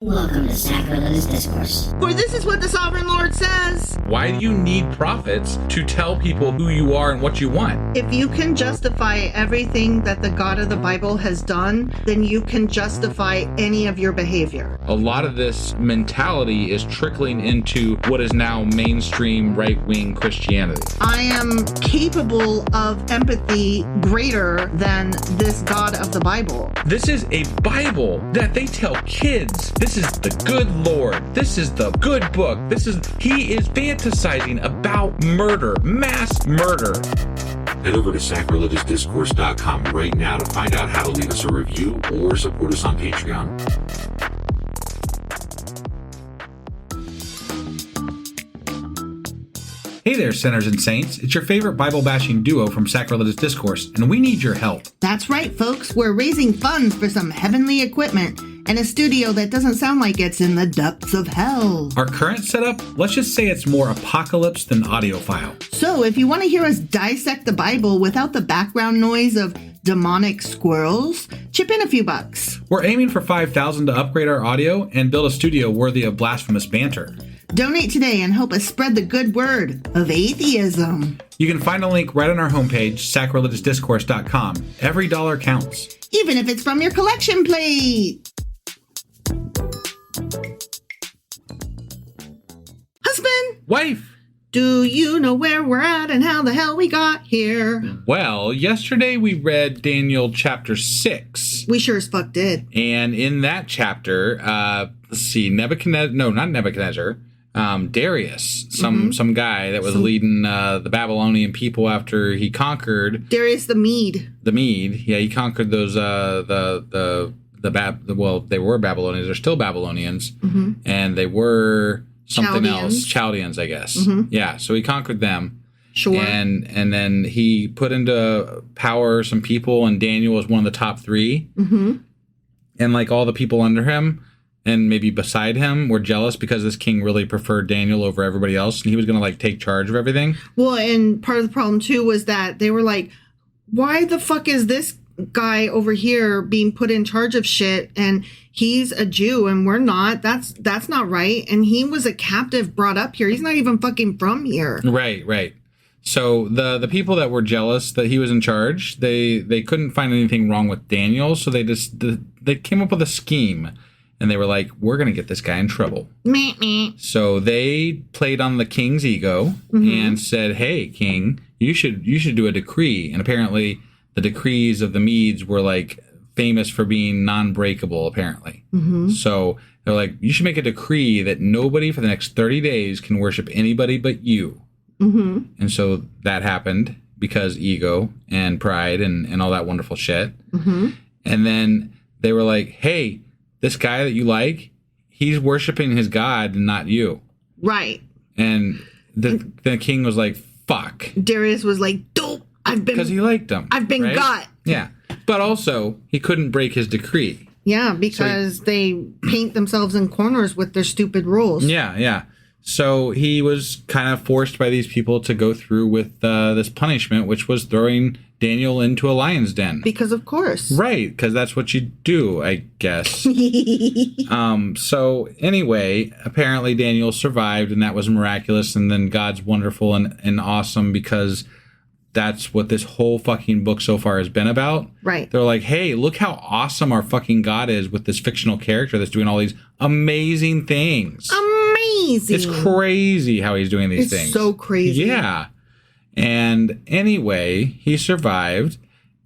Welcome to Sacrilegious Discourse. For this is what the Sovereign Lord says. Why do you need prophets to tell people who you are and what you want? If you can justify everything that the God of the Bible has done, then you can justify any of your behavior. A lot of this mentality is trickling into what is now mainstream right-wing Christianity. I am capable of empathy greater than this God of the Bible. This is a Bible that they tell kids. This is the good Lord. This is the good book. He is fantasizing about murder, mass murder. Head over to sacrilegiousdiscourse.com right now to find out how to leave us a review or support us on Patreon. Hey there, sinners and saints. It's your favorite Bible-bashing duo from Sacrilegious Discourse, and we need your help. That's right, folks. We're raising funds for some heavenly equipment and a studio that doesn't sound like it's in the depths of hell. Our current setup, let's just say it's more apocalypse than audiophile. So if you want to hear us dissect the Bible without the background noise of demonic squirrels, chip in a few bucks. We're aiming for $5,000 to upgrade our audio and build a studio worthy of blasphemous banter. Donate today and help us spread the good word of atheism. You can find a link right on our homepage, sacrilegiousdiscourse.com. Every dollar counts. Even if it's from your collection plate. Husband! Wife! Do you know where we're at and how the hell we got here? Well, yesterday we read Daniel chapter 6. We sure as fuck did. And in that chapter, let's see, Nebuchadnezzar, Darius, some guy that was leading the Babylonian people after he conquered Darius the Mede. Yeah, he conquered those they were Babylonians. They're still Babylonians, and they were something else, Chaldeans, I guess. Yeah, so he conquered them. Sure. And then he put into power some people, and Daniel was one of the top 3. And like all the people under him and maybe beside him were jealous because this king really preferred Daniel over everybody else, and he was going to like take charge of everything. Well, and part of the problem too was that they were like, why the fuck is this guy over here being put in charge of shit, and he's a Jew and we're not? That's not right. And he was a captive brought up here. He's not even fucking from here. Right. So the people that were jealous that he was in charge, they couldn't find anything wrong with Daniel, so they came up with a scheme, and they were like, we're going to get this guy in trouble. So they played on the king's ego and said, hey, king, you should do a decree. And apparently the decrees of the Medes were like famous for being non-breakable, apparently. So they're like, you should make a decree that nobody for the next 30 days can worship anybody but you. And so that happened because ego and pride and all that wonderful shit. And then they were like, hey, this guy that you like, he's worshiping his God and not you. Right. And the king was like, fuck. Darius was like, dope. Because he liked him. I've been got. Yeah. But also, he couldn't break his decree. Yeah, because they paint themselves in corners with their stupid rules. Yeah. So he was kind of forced by these people to go through with this punishment, which was throwing Daniel into a lion's den. Because of course. Right, because that's what you do, I guess. So anyway, apparently Daniel survived, and that was miraculous, and then God's wonderful and awesome, because that's what this whole fucking book so far has been about. Right. They're like, hey, look how awesome our fucking God is with this fictional character that's doing all these amazing things. Amazing. It's crazy how he's doing these things. It's so crazy. Yeah. And anyway, he survived.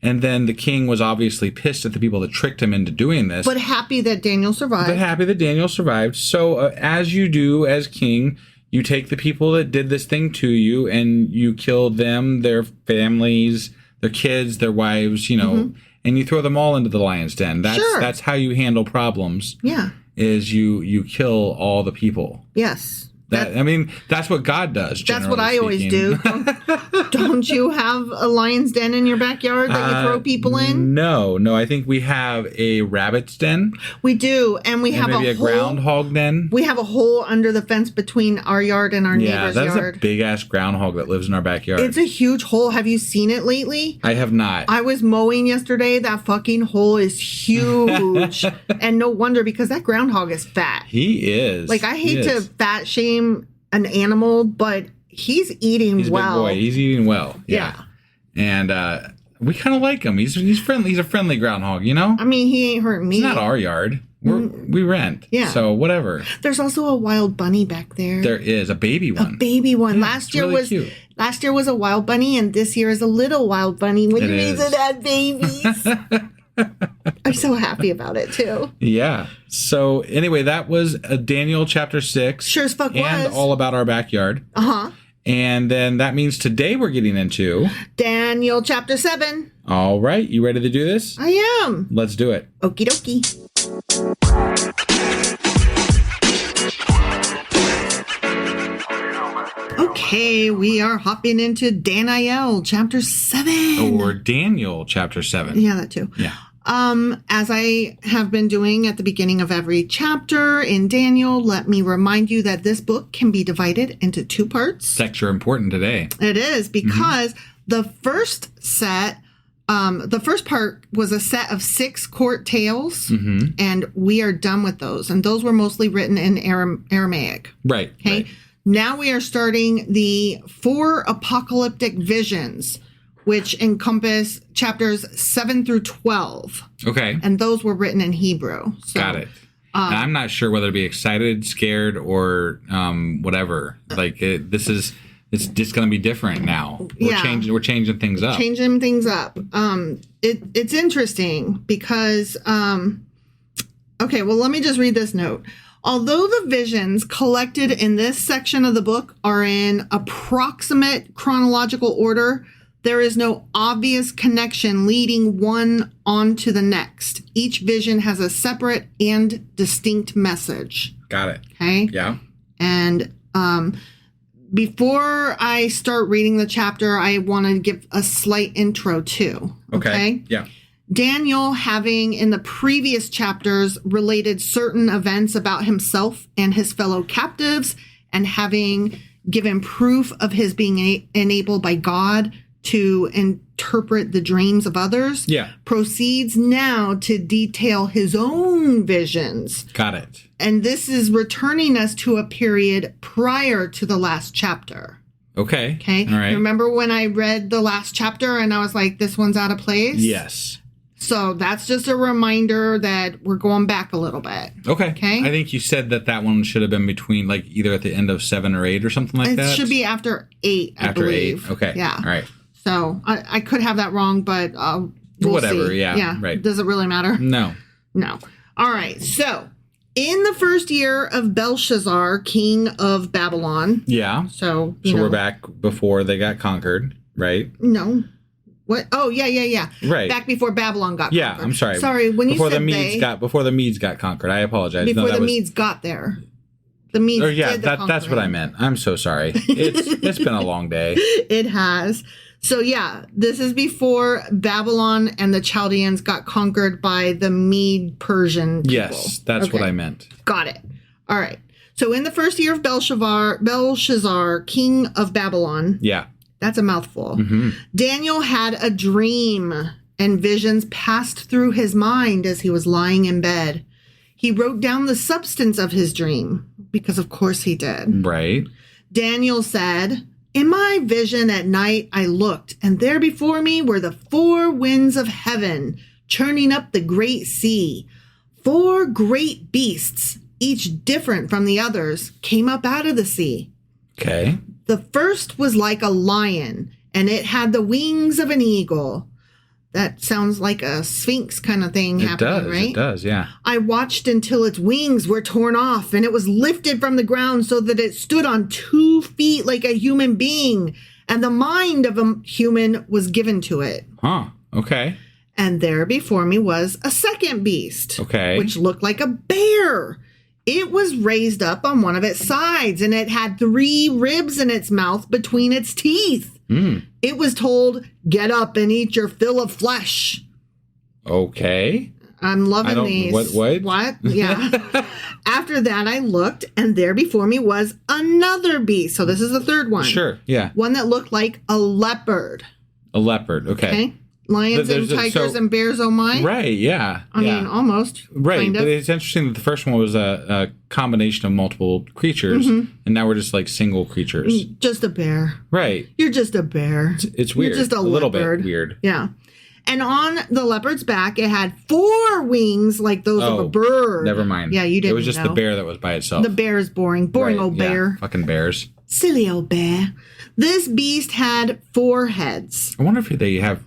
And then the king was obviously pissed at the people that tricked him into doing this. But happy that Daniel survived. So as you do as king, you take the people that did this thing to you and you kill them, their families, their kids, their wives, and you throw them all into the lion's den. That's how you handle problems. Yeah. Is you kill all the people. Yes. That's what God does. That's what I always do. Don't you have a lion's den in your backyard that you throw people in? No. I think we have a rabbit's den. We do, and we have maybe a groundhog den. We have a hole under the fence between our yard and our neighbor's yard. Yeah, that's a big ass groundhog that lives in our backyard. It's a huge hole. Have you seen it lately? I have not. I was mowing yesterday. That fucking hole is huge, and no wonder because that groundhog is fat. He is. Like I hate to fat shame an animal, but he's eating he's well. A big boy. He's eating well. Yeah. And we kind of like him. He's friendly. He's a friendly groundhog, you know? I mean, he ain't hurting me. It's not our yard. We rent. Yeah. So whatever. There's also a wild bunny back there. There is a baby one. Yeah, last year was cute. Last year was a wild bunny, and this year is a little wild bunny. When you mean it had babies. I'm so happy about it too. Yeah. So anyway, that was Daniel chapter 6. Sure as fuck and was. all about our backyard. Uh-huh. And then that means today we're getting into Daniel chapter 7. All right. You ready to do this? I am. Let's do it. Okie dokie. Okay, we are hopping into Daniel chapter 7. Or Daniel chapter 7. Yeah, that too. Yeah. As I have been doing at the beginning of every chapter in Daniel, let me remind you that this book can be divided into 2 parts. It's extra important today. It is because the first part was a set of 6 court tales, and we are done with those. And those were mostly written in Aramaic. Right. Okay. Right. Now we are starting the 4 apocalyptic visions, which encompass chapters 7 through 12. Okay. And those were written in Hebrew. So, got it. And I'm not sure whether to be excited, scared, or whatever. Like it's just going to be different now. We're changing things up. Changing things up. It's interesting because okay, well let me just read this note. Although the visions collected in this section of the book are in approximate chronological order, there is no obvious connection leading one on to the next. Each vision has a separate and distinct message. Got it. Okay? Yeah. And before I start reading the chapter, I want to give a slight intro too. Okay? Yeah. Daniel, having in the previous chapters related certain events about himself and his fellow captives, and having given proof of his being enabled by God to interpret the dreams of others, proceeds now to detail his own visions. Got it. And this is returning us to a period prior to the last chapter. Okay. Okay. All right. Remember when I read the last chapter and I was like, this one's out of place? Yes. So that's just a reminder that we're going back a little bit. Okay. Okay. I think you said that one should have been between, like, either at the end of 7 or 8 or something like that. It should be after 8, I believe. 8. Okay. Yeah. All right. So I could have that wrong, but we'll whatever. see. Yeah. Right. Does it really matter? No. All right. So in the first year of Belshazzar, king of Babylon. Yeah. So we're back before they got conquered, right? No. What? Oh, yeah. Right. Back before Babylon got conquered. Yeah, I'm sorry. Sorry, when you said before the Medes got conquered. I apologize. Before the Medes got there. The Medes did the conquering. That's what I meant. I'm so sorry. It's been a long day. It has. So yeah, this is before Babylon and the Chaldeans got conquered by the Mede-Persian people. Yes, that's what I meant. Got it. All right. So in the first year of Belshazzar, king of Babylon. Yeah. That's a mouthful. Daniel had a dream, and visions passed through his mind as he was lying in bed. He wrote down the substance of his dream, because of course he did. Right. Daniel said, "In my vision at night I looked, and there before me were the 4 winds of heaven, churning up the great sea. 4 great beasts, each different from the others, came up out of the sea. Okay. The first was like a lion, and it had the wings of an eagle." That sounds like a sphinx kind of thing happening, right? It does, yeah. "I watched until its wings were torn off, and it was lifted from the ground so that it stood on 2 feet like a human being, and the mind of a human was given to it. Huh, okay. And there before me was a second beast, Okay. which looked like a bear. It was raised up on one of its sides, and it had 3 ribs in its mouth between its teeth. It was told, get up and eat your fill of flesh. Okay. I'm loving these. What? Yeah. After that, I looked, and there before me was another beast. So this is the third one. Sure, yeah. One that looked like a leopard. A leopard, okay. Lions and tigers and bears, oh my. Right, yeah. I mean, almost. Right, kind of. but it's interesting that the first one was a combination of multiple creatures, and now we're just like single creatures. Just a bear. Right. You're just a bear. It's weird. You're just a little leopard. bit weird. Yeah. And on the leopard's back, it had 4 wings like those of a bird. Never mind. Yeah, you didn't know. It was just the bear that was by itself. The bear is boring. Boring old bear. Fucking bears. Silly old bear. This beast had 4 heads. I wonder if they have...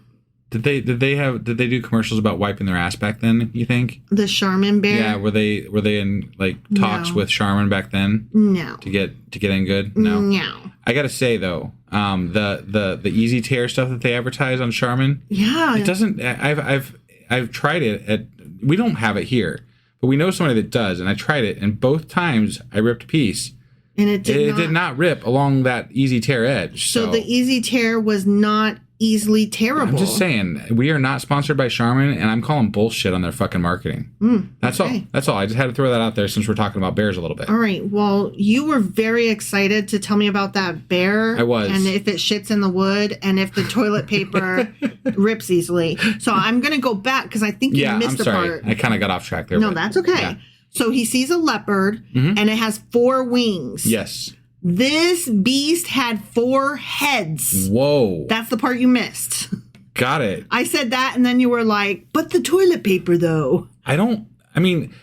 Did they do commercials about wiping their ass back then, you think? The Charmin bear? Yeah, were they in like talks with Charmin back then? No. To get in good? No. No. I gotta say though, the easy tear stuff that they advertise on Charmin, yeah, it doesn't. I've tried it we don't have it here, but we know somebody that does, and I tried it, and both times I ripped a piece, and it did not rip along that easy tear edge. So the easy tear was not easily tearable. I'm just saying, we are not sponsored by Charmin, and I'm calling bullshit on their fucking marketing. That's all. That's all. I just had to throw that out there since we're talking about bears a little bit. All right. Well, you were very excited to tell me about that bear. I was. And if it shits in the wood, and if the toilet paper rips easily. So I'm going to go back because I think you missed the part. I kind of got off track there. No, that's okay. Yeah. So he sees a leopard, and it has 4 wings. Yes. This beast had 4 heads. Whoa. That's the part you missed. Got it. I said that, and then you were like, but the toilet paper, though. I mean,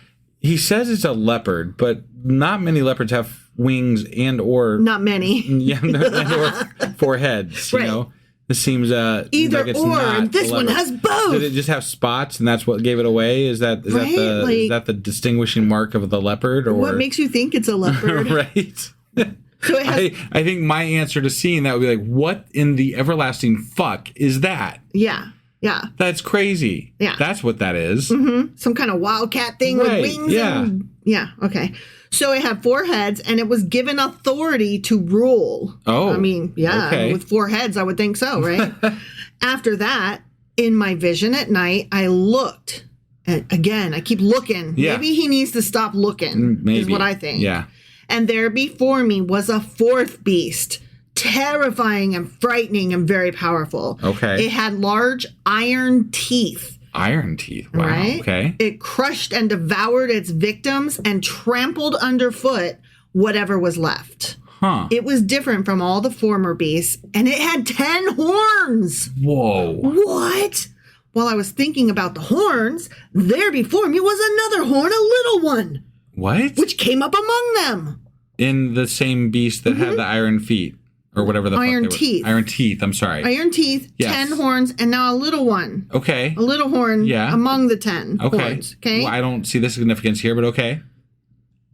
he says it's a leopard, but not many leopards have wings and or... Not many. Yeah, and or 4 heads, right. You know? This seems either like it's or, not and this one has both. Did it just have spots, and that's what gave it away? Is that the distinguishing mark of the leopard? Or what makes you think it's a leopard? Right. So it has, I think my answer to seeing that would be like, what in the everlasting fuck is that? Yeah. Yeah. That's crazy. Yeah. That's what that is. Mm-hmm. Some kind of wildcat thing with wings. Yeah. Yeah. Okay. So it had 4 heads, and it was given authority to rule. Oh. I mean, yeah. Okay. With 4 heads, I would think so, right? After that, in my vision at night, I looked. And again, I keep looking. Yeah. Maybe he needs to stop looking, is what I think. Yeah. And there before me was a 4th beast, terrifying and frightening and very powerful. Okay. It had large iron teeth. Iron teeth. Wow. Right? Okay. It crushed and devoured its victims and trampled underfoot whatever was left. Huh. It was different from all the former beasts, and it had 10 horns. Whoa. What? While I was thinking about the horns, there before me was another horn, a little one. What? Which came up among them. In the same beast that had the iron feet. Or whatever the iron fuck they teeth. were. Iron teeth, I'm sorry. Iron teeth, Yes. 10 horns, and now a little one. Okay. A little horn Yeah. among the 10 Okay. horns. Okay. Well, I don't see the significance here, but okay.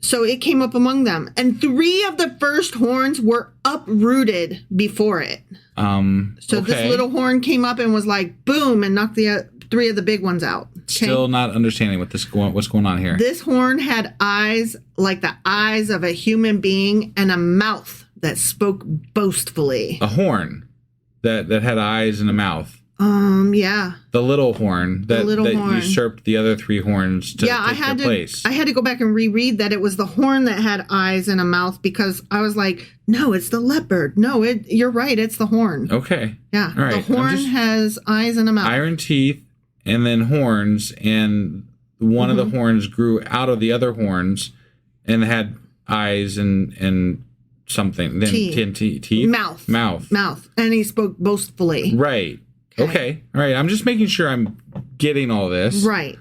So it came up among them. And 3 of the first horns were uprooted before it. So this little horn came up and was like, boom, and knocked the 3 of the big ones out. Okay? Still not understanding what's going on here. This horn had eyes like the eyes of a human being and a mouth that spoke boastfully. A horn that had eyes and a mouth. Yeah. The little horn that usurped the other 3 horns to take their place. I had to go back and reread that it was the horn that had eyes and a mouth because I was like, no, it's the leopard. No, you're right. It's the horn. Okay. Yeah. All right. The horn has eyes and a mouth. Iron teeth and then horns, and one of the horns grew out of the other horns and had eyes and something. Then teeth. Mouth. And he spoke boastfully. Right. Okay. All right. I'm just making sure I'm getting all this. Right.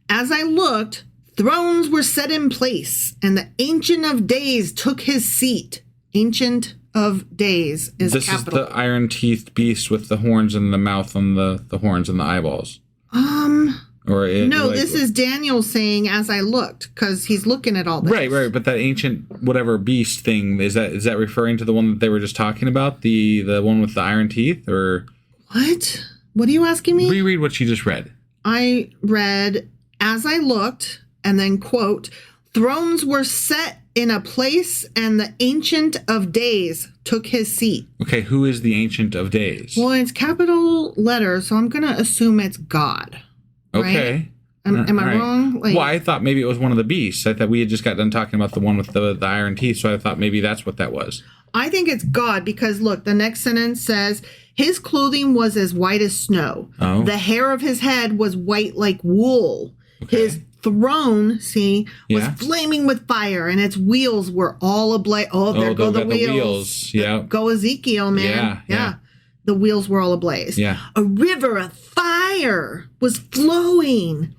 As I looked, thrones were set in place, and the Ancient of Days took his seat. Ancient of Days is this capital. Is the iron-teethed beast with the horns and the mouth and the horns and the eyeballs. This is Daniel saying as I looked, because he's looking at all this. Right. But that ancient whatever beast thing, is that referring to the one that they were just talking about? The one with the iron teeth, or what? What are you asking me? Reread what you just read. I read, as I looked, and then quote, Thrones were set in a place, and the Ancient of Days took his seat. Okay, who is the Ancient of Days? Well, it's capital letters, so I'm going to assume it's God. Okay. Right? Am I wrong? Well, I thought maybe it was one of the beasts. I thought we had just got done talking about the one with the iron teeth, so I thought maybe that's what that was. I think it's God because, look, the next sentence says, his clothing was as white as snow. Oh. The hair of his head was white like wool. Okay. His throne, was flaming with fire, and its wheels were all ablaze. Oh, there go the wheels. Yeah. Go Ezekiel, man. Yeah. The wheels were all ablaze. Yeah. A river of fire was flowing,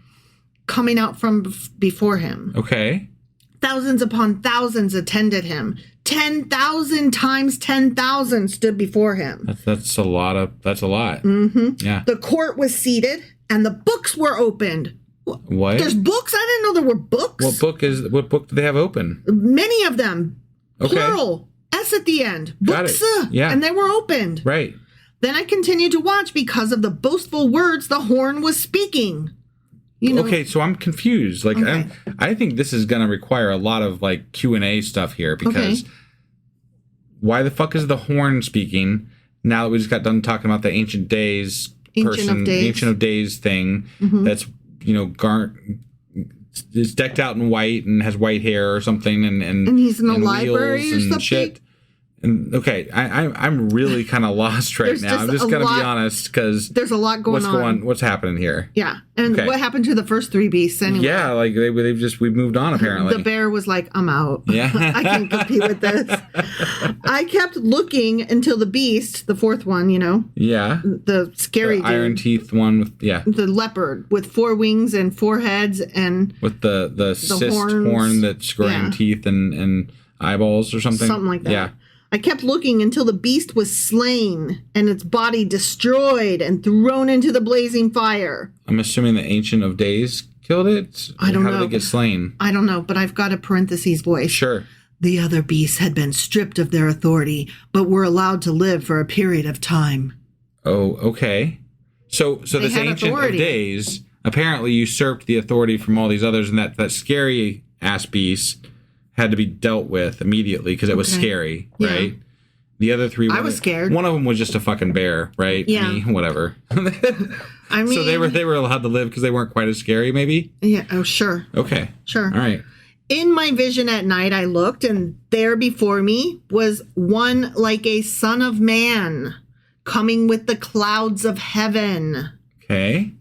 coming out from before him. Okay. Thousands upon thousands attended him. 10,000 times 10,000 stood before him. That's a lot. Mm-hmm. Yeah. The court was seated, and the books were opened. What? There's books? I didn't know there were books. What book do they have open? Many of them. Okay. Plural. S at the end. Got Books. it. Yeah. And they were opened. Right. Then I continued to watch because of the boastful words the horn was speaking. You know, Okay, so I'm confused. Like, Okay. I think this is going to require a lot of like Q&A stuff here because why the fuck is the horn speaking now that we just got done talking about the Ancient Days Ancient of Days thing that's, is decked out in white and has white hair or something and he's in a and library wheels or and something? shit. And okay, I'm really kind of lost right There's now. just I'm just a going to be lot- honest because there's a lot going on. What's happening here? Yeah. And Okay. what happened to the first three beasts anyway? Yeah, like we've moved on apparently. The bear was like, I'm out. Yeah. I can't compete with this. I kept looking until the beast, the fourth one, Yeah. the scary The iron dude, teeth one with the leopard with 4 wings and 4 heads and with the cyst horns. horn that's growing Yeah. teeth and eyeballs or something. something like that. Yeah. I kept looking until the beast was slain and its body destroyed and thrown into the blazing fire. I'm assuming the Ancient of Days killed it. I don't How know. did it get slain? I don't know, but I've got a parentheses voice. Sure. The other beasts had been stripped of their authority, but were allowed to live for a period of time. Oh, okay. So this had Ancient authority. of Days apparently usurped the authority from all these others, and that scary ass beast had to be dealt with immediately because it was Okay. scary, Yeah. right? The other three, I was scared. One of them was just a fucking bear, right? Yeah. I mean, whatever. I mean, So they were allowed to live because they weren't quite as scary, maybe. Yeah. Oh, sure. Okay. Sure. All right. In my vision at night, I looked, and there before me was one like a son of man coming with the clouds of heaven. Okay.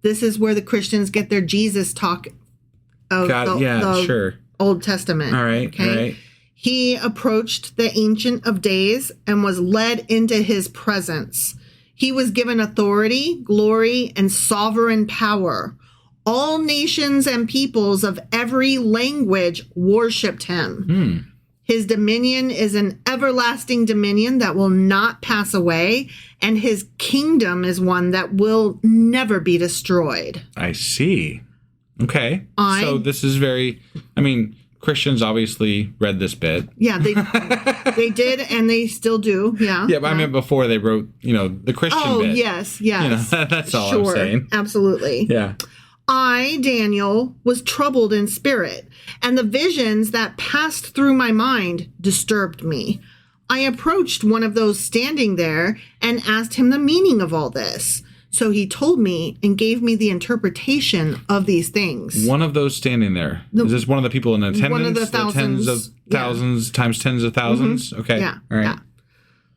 This is where the Christians get their Jesus talk of Got it. the Sure. Old Testament. All right. Okay. All right. He approached the Ancient of Days and was led into his presence. He was given authority, glory, and sovereign power. All nations and peoples of every language worshipped him. His dominion is an everlasting dominion that will not pass away, and his kingdom is one that will never be destroyed. I see. Okay. I- So this is Christians obviously read this bit. Yeah, they did, and they still do. Yeah. Yeah, but I meant before they wrote, the Christian Oh, bit. yes. That's all Sure, I'm saying. Absolutely. Yeah. I, Daniel, was troubled in spirit, and the visions that passed through my mind disturbed me. I approached one of those standing there and asked him the meaning of all this. So he told me and gave me the interpretation of these things. One of those standing there. Is this one of the people in attendance? One of the tens thousands. of thousands times tens of 1000s? Okay. Yeah. All right. Yeah.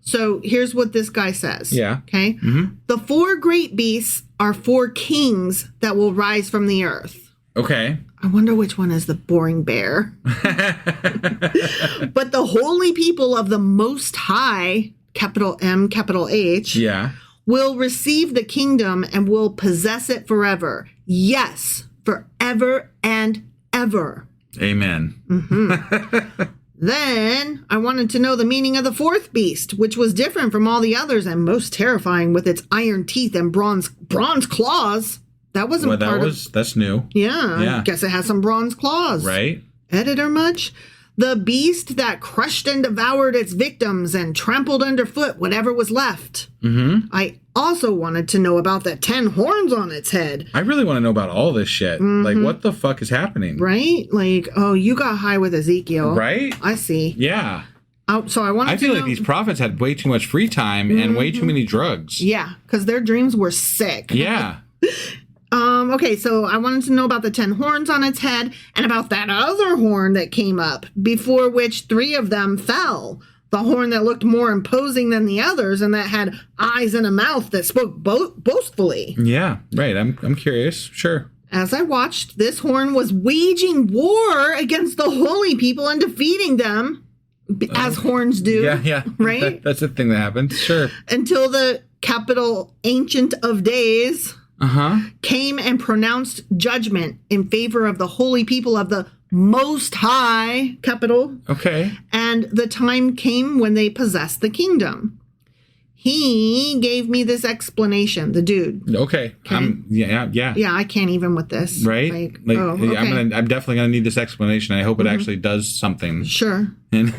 So here's what this guy says. Yeah. Okay. The 4 great beasts are 4 kings that will rise from the earth. Okay. I wonder which one is the boring bear. But the holy people of the Most High, capital M, capital H, Yeah. will receive the kingdom and will possess it forever. Yes, forever and ever. Amen. Then I wanted to know the meaning of the 4th beast, which was different from all the others and most terrifying with its iron teeth and bronze claws. That wasn't Well, part that's new. Yeah, Yeah. I guess it has some bronze claws. Right? Editor much? the beast that crushed and devoured its victims and trampled underfoot whatever was left. Mm-hmm. I also wanted to know about the 10 horns on its head. I really want to know about all this shit. Mm-hmm. Like, what the fuck is happening? Right? Like, oh, you got high with Ezekiel. Right? I see. Yeah. So I wanted I to feel know, like these prophets had way too much free time and way too many drugs. Yeah, because their dreams were sick. Yeah. Okay, so I wanted to know about the 10 horns on its head and about that other horn that came up, before which 3 of them fell. The horn that looked more imposing than the others and that had eyes and a mouth that spoke boastfully. Yeah, right. I'm curious. Sure. As I watched, this horn was waging war against the holy people and defeating them, as horns do. Yeah. Right? That's a thing that happens. Sure. Until the capital Ancient of Days came and pronounced judgment in favor of the holy people of the Most High, capital. Okay. And the time came when they possessed the kingdom. He gave me this explanation, the dude. Okay. Yeah. Yeah, I can't even with this. Right? Okay. I'm definitely gonna need this explanation. I hope it actually does something. Sure. And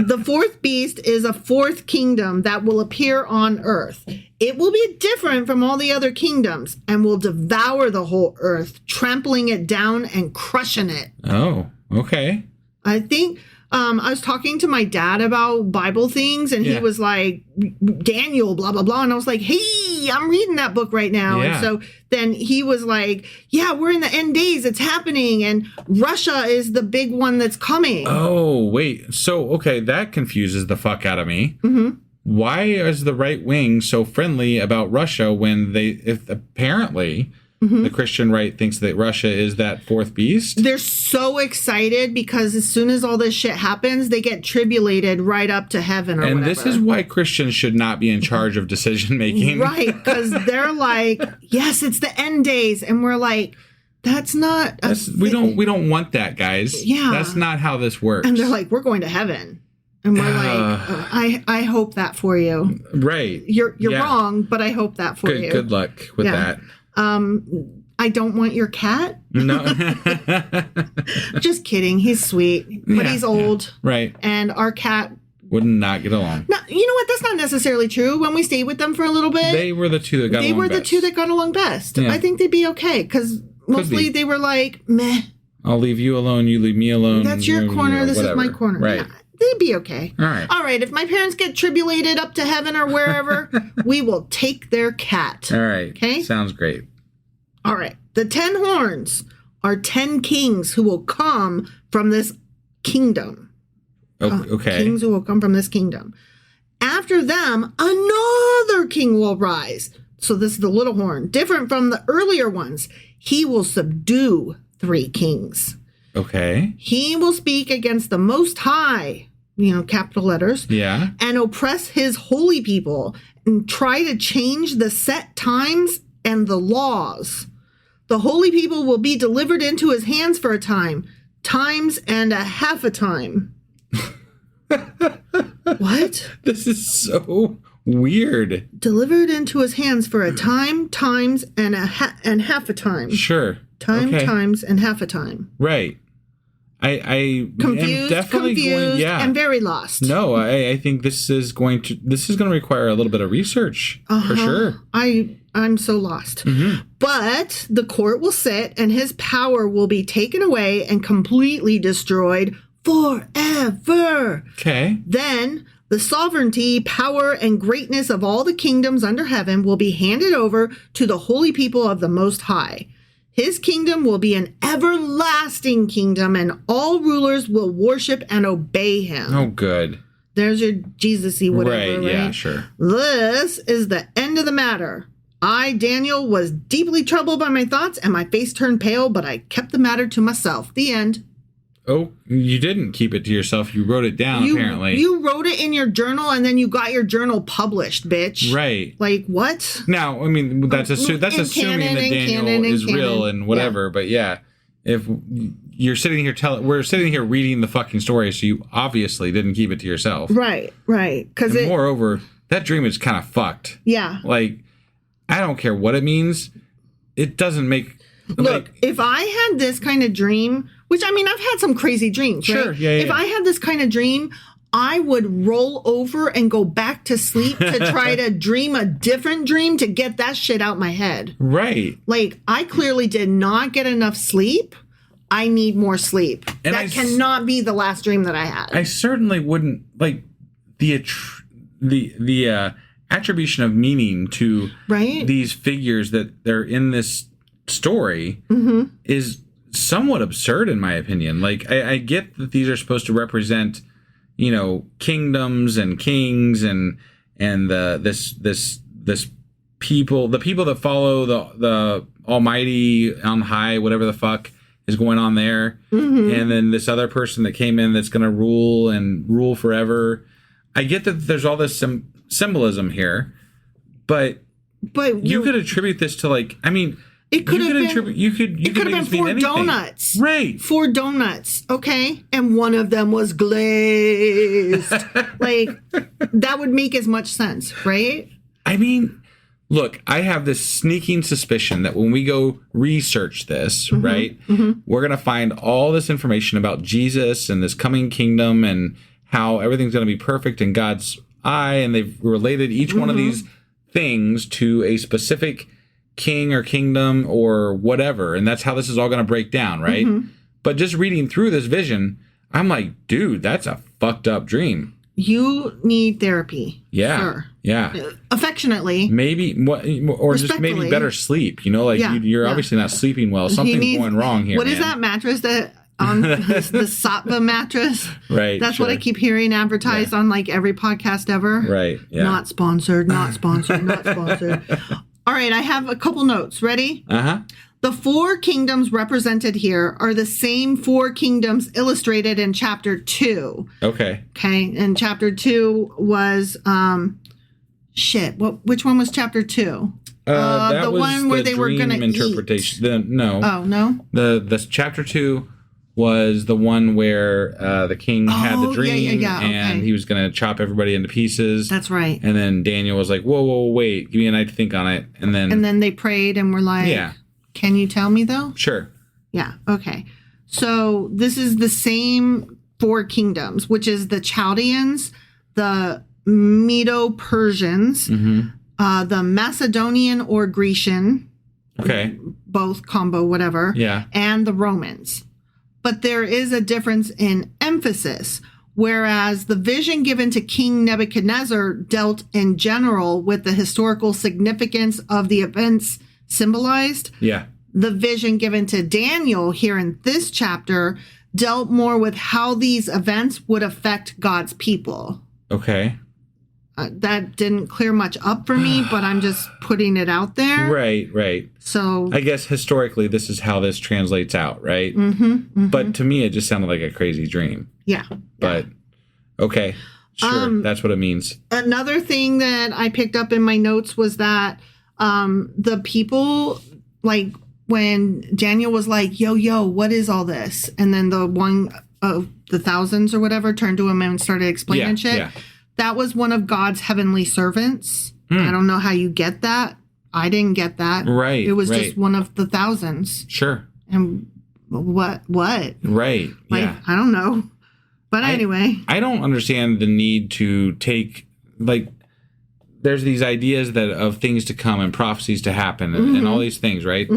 The 4th beast is a 4th kingdom that will appear on earth. It will be different from all the other kingdoms and will devour the whole earth, trampling it down and crushing it. oh, okay. I think I was talking to my dad about Bible things, and he was like, Daniel, blah, blah, blah. And I was like, hey, I'm reading that book right now. Yeah. And so then he was like, yeah, we're in the end days. It's happening. And Russia is the big one that's coming. Oh, wait. So, okay, that confuses the fuck out of me. Mm-hmm. Why is the right wing so friendly about Russia when if apparently the Christian right thinks that Russia is that 4th beast? They're so excited because as soon as all this shit happens, they get tribulated right up to heaven or and whatever. this is why Christians should not be in charge of decision making. Right, because they're like, yes, it's the end days. And we're like, that's not... We don't want that, guys. Yeah. That's not how this works. And they're like, we're going to heaven. And we're like, I hope that for you. Right. You're wrong, but I hope that for you. Good luck with that. I don't want your cat. No. Just kidding. He's sweet, but he's old. Right. And our cat would not get along. No, you know what? That's not necessarily true. When we stayed with them for a little bit, they were the 2 that got along best. They were the 2 that got along best. Yeah. I think they'd be okay because mostly they were like, meh. I'll leave you alone. You leave me alone. That's your corner. This is my corner. Right. Yeah, they'd be okay. All right. All right. If my parents get tribulated up to heaven or wherever, we will take their cat. All right. Okay. Sounds great. All right. The 10 horns are 10 kings who will come from this kingdom. Okay. Kings who will come from this kingdom. After them, another king will rise. So this is the little horn, different from the earlier ones. He will subdue 3 kings. Okay. He will speak against the Most High, capital letters. Yeah. And oppress his holy people and try to change the set times and the laws. The holy people will be delivered into his hands for a time, times and a half a time. What? This is so weird. Delivered into his hands for a time, times and half a time. Sure. Time, okay. times and half a time. Right. I confused, am definitely confused, and very lost. No, I think this is going to require a little bit of research for sure. I'm so lost. Mm-hmm. But the court will sit and his power will be taken away and completely destroyed forever. Okay. Then the sovereignty, power, and greatness of all the kingdoms under heaven will be handed over to the holy people of the Most High. His kingdom will be an everlasting kingdom, and all rulers will worship and obey him. Oh, good. There's your Jesus-y whatever, right? Yeah, sure. This is the end of the matter. I, Daniel, was deeply troubled by my thoughts, and my face turned pale, but I kept the matter to myself. The end. Oh, you didn't keep it to yourself. You wrote it down, apparently. You wrote it in your journal, and then you got your journal published, bitch. Right. Like, what? Now, I mean, that's assuming that Daniel is real and whatever. Yeah. But yeah, if you're sitting here we're sitting here reading the fucking story, so you obviously didn't keep it to yourself. Right. Because moreover, that dream is kind of fucked. Yeah. Like, I don't care what it means. It doesn't make... Look, if I had this kind of dream Which, I mean, I've had some crazy dreams, Sure, right? yeah, If yeah. I had this kind of dream, I would roll over and go back to sleep to try to dream a different dream to get that shit out my head. Right. Like, I clearly did not get enough sleep. I need more sleep. And that cannot be the last dream that I had. I certainly wouldn't like the attribution of meaning to Right? these figures that they're in this story is somewhat absurd in my opinion. Like I get that these are supposed to represent, you know, kingdoms and kings and this people, the people that follow the Almighty on high, whatever the fuck is going on there, and then this other person that came in that's going to rule forever. I get that there's all this symbolism here, but you could attribute this to like, I mean, it could have been. You could It could have been 4 donuts. Right. 4 donuts, okay? And one of them was glazed. Like, that would make as much sense, right? I mean, look, I have this sneaking suspicion that when we go research this, right, we're going to find all this information about Jesus and this coming kingdom and how everything's going to be perfect in God's eye. And they've related each one of these things to a specific king or kingdom or whatever. And that's how this is all going to break down, right? But just reading through this vision, I'm like, dude, that's a fucked up dream. You need therapy. Yeah. Sure. Yeah. Affectionately. Maybe, or just maybe better sleep. You know, like you're obviously not sleeping well. Something's going wrong here. What is that mattress that on the Sattva mattress? Right. That's what I keep hearing advertised on like every podcast ever. Right. Yeah. Not sponsored, not sponsored, not sponsored. All right. I have a couple notes. Ready? Uh-huh. The 4 kingdoms represented here are the same 4 kingdoms illustrated in chapter 2. Okay. Okay. And chapter 2 was, which one was chapter 2? That the was one where they were dream going to interpretation. No. Oh, no? The chapter 2 was the one where the king had the dream and he was going to chop everybody into pieces. That's right. And then Daniel was like, whoa, wait, give me a night to think on it. And then they prayed and were like, can you tell me though? Sure. Yeah. Okay. So this is the same 4 kingdoms, which is the Chaldeans, the Medo-Persians, the Macedonian or Grecian. Okay. Both combo, whatever. Yeah. And the Romans. But there is a difference in emphasis. Whereas the vision given to King Nebuchadnezzar dealt in general with the historical significance of the events symbolized. Yeah. The vision given to Daniel here in this chapter dealt more with how these events would affect God's people. Okay. That didn't clear much up for me, but I'm just putting it out there. Right. So I guess historically this is how this translates out, right? But to me it just sounded like a crazy dream. Yeah. But okay. Sure. That's what it means. Another thing that I picked up in my notes was that the people, like when Daniel was like, yo, what is all this? And then the one of the thousands or whatever turned to him and started explaining shit. Yeah. That was one of God's heavenly servants. I don't know how you get that. I didn't get that. Right. It was just one of the thousands. Sure. And what? Right. Like, yeah. I don't know. But anyway. I don't understand the need to take, like, there's these ideas that of things to come and prophecies to happen and all these things, right?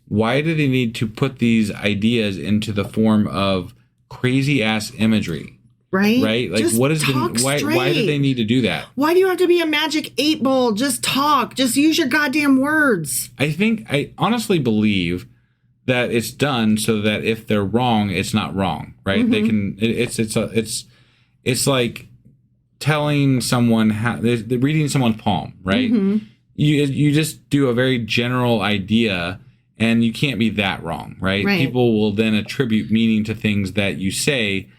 Why do they need to put these ideas into the form of crazy ass imagery? Right? Like, just what is why do they need to do that? Why do you have to be a magic 8-ball? Just talk. Just use your goddamn words. I honestly believe that it's done so that if they're wrong, it's not wrong, right? They can. It's like telling someone how reading someone's palm, right? You just do a very general idea, and you can't be that wrong, right? People will then attribute meaning to things that you say,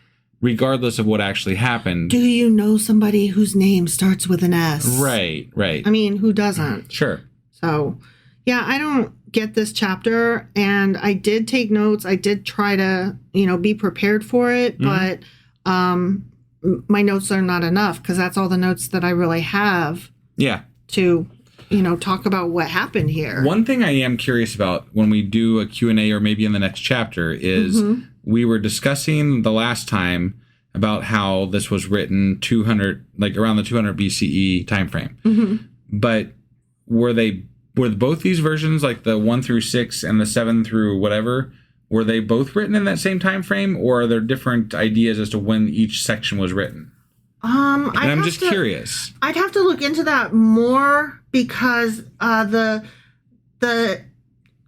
regardless of what actually happened. Do you know somebody whose name starts with an S? Right. I mean, who doesn't? Sure. So, yeah, I don't get this chapter, and I did take notes. I did try to, be prepared for it, but my notes are not enough because that's all the notes that I really have. Yeah. To, talk about what happened here. One thing I am curious about when we do a Q&A or maybe in the next chapter is we were discussing the last time about how this was written 200, like around the 200 BCE timeframe. Mm-hmm. But were both these versions, like the 1 through 6 and the 7 through whatever, were they both written in that same time frame, or are there different ideas as to when each section was written? I'm just curious. I'd have to look into that more because the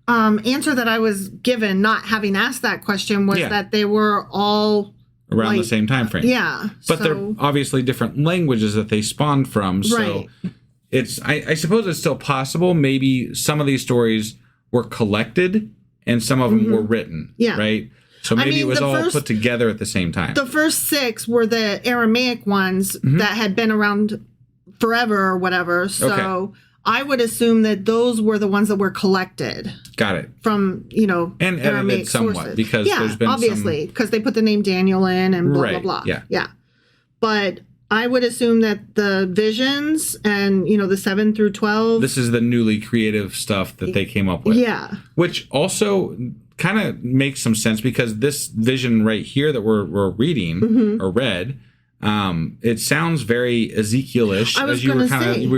answer that I was given, not having asked that question, was that they were all around the same time frame. Yeah. But they're obviously different languages that they spawned from. So right. It's I suppose it's still possible. Maybe some of these stories were collected and some of them were written. Yeah. Right? So maybe it was all put together at the same time. The first 6 were the Aramaic ones that had been around forever or whatever. So I would assume that those were the ones that were collected. Got it. From, and Aramaic edited somewhat sources. because there's been obviously, because they put the name Daniel in and blah, blah, blah. Yeah. But I would assume that the visions and, the 7 through 12. This is the newly creative stuff that they came up with. Yeah. Which also kind of makes some sense because this vision right here that we're reading or read, it sounds very Ezekiel-ish as we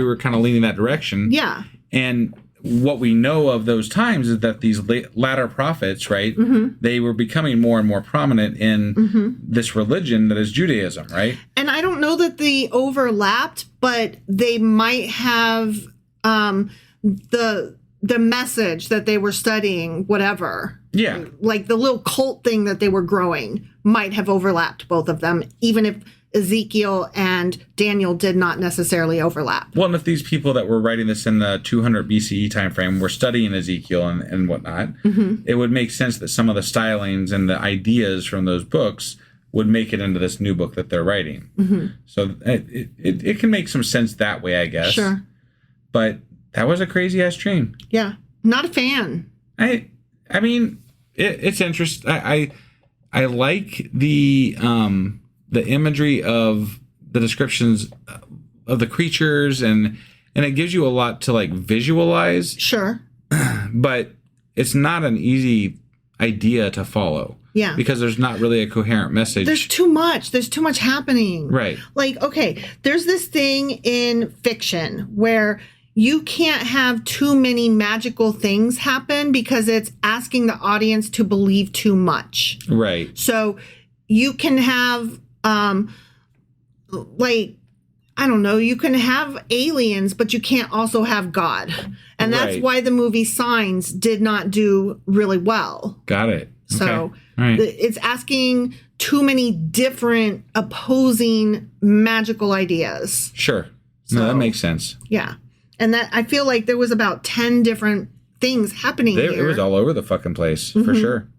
were kind of leaning that direction. Yeah. And what we know of those times is that these latter prophets, right, they were becoming more and more prominent in this religion that is Judaism, right? And I don't know that they overlapped, but they might have the message that they were studying, whatever. Yeah. Like the little cult thing that they were growing might have overlapped both of them, even if Ezekiel and Daniel did not necessarily overlap. Well, and if these people that were writing this in the 200 BCE timeframe were studying Ezekiel and whatnot, it would make sense that some of the stylings and the ideas from those books would make it into this new book that they're writing. So it can make some sense that way, I guess. Sure. But that was a crazy-ass dream. Yeah. Not a fan. I mean, it's interesting. I like the imagery of the descriptions of the creatures and it gives you a lot to like visualize. Sure. But it's not an easy idea to follow. Yeah. Because there's not really a coherent message. There's too much. There's too much happening. Right. Like, okay, there's this thing in fiction where you can't have too many magical things happen because it's asking the audience to believe too much. Right. So you can have, I don't know, you can have aliens, but you can't also have God. And that's why the movie Signs did not do really well. Got it. So it's asking too many different opposing magical ideas. Sure. No, that makes sense. Yeah. And that I feel like there was about 10 different things happening here. It was all over the fucking place, for sure.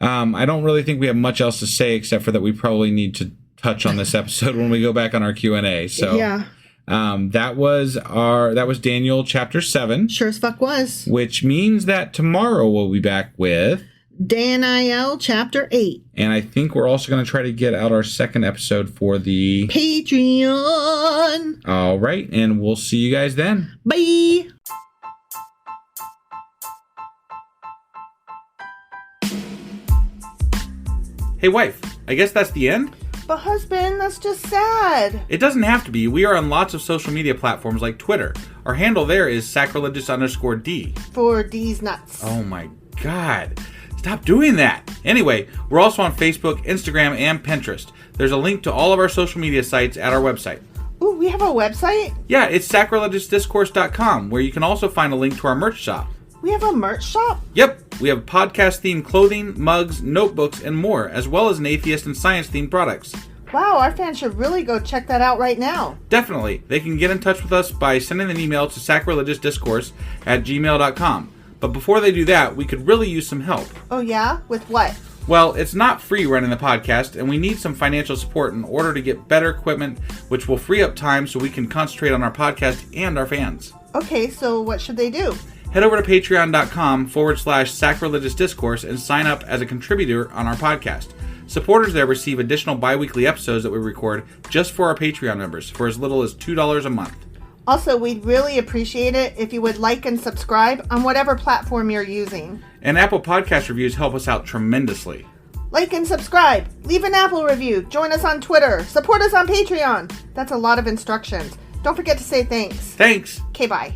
I don't really think we have much else to say except for that we probably need to touch on this episode when we go back on our Q&A. So yeah. That was Daniel chapter 7. Sure as fuck was. Which means that tomorrow we'll be back with Daniel chapter 8. And I think we're also going to try to get out our second episode for the Patreon. All right, and we'll see you guys then. Bye. Hey wife, I guess that's the end? But husband, that's just sad. It doesn't have to be. We are on lots of social media platforms like Twitter. Our handle there is sacrilegious_D. For D's nuts. Oh my God. Stop doing that. Anyway, we're also on Facebook, Instagram, and Pinterest. There's a link to all of our social media sites at our website. Ooh, we have a website? Yeah, it's sacrilegiousdiscourse.com, where you can also find a link to our merch shop. We have a merch shop? Yep, we have podcast-themed clothing, mugs, notebooks, and more, as well as an atheist and science-themed products. Wow, our fans should really go check that out right now. Definitely. They can get in touch with us by sending an email to sacrilegiousdiscourse@gmail.com. But before they do that, we could really use some help. Oh yeah? With what? Well, it's not free running the podcast, and we need some financial support in order to get better equipment, which will free up time so we can concentrate on our podcast and our fans. Okay, so what should they do? Head over to patreon.com/sacrilegiousdiscourse and sign up as a contributor on our podcast. Supporters there receive additional bi-weekly episodes that we record just for our Patreon members for as little as $2 a month. Also, we'd really appreciate it if you would like and subscribe on whatever platform you're using. And Apple Podcast reviews help us out tremendously. Like and subscribe. Leave an Apple review. Join us on Twitter. Support us on Patreon. That's a lot of instructions. Don't forget to say thanks. Thanks. Okay, bye.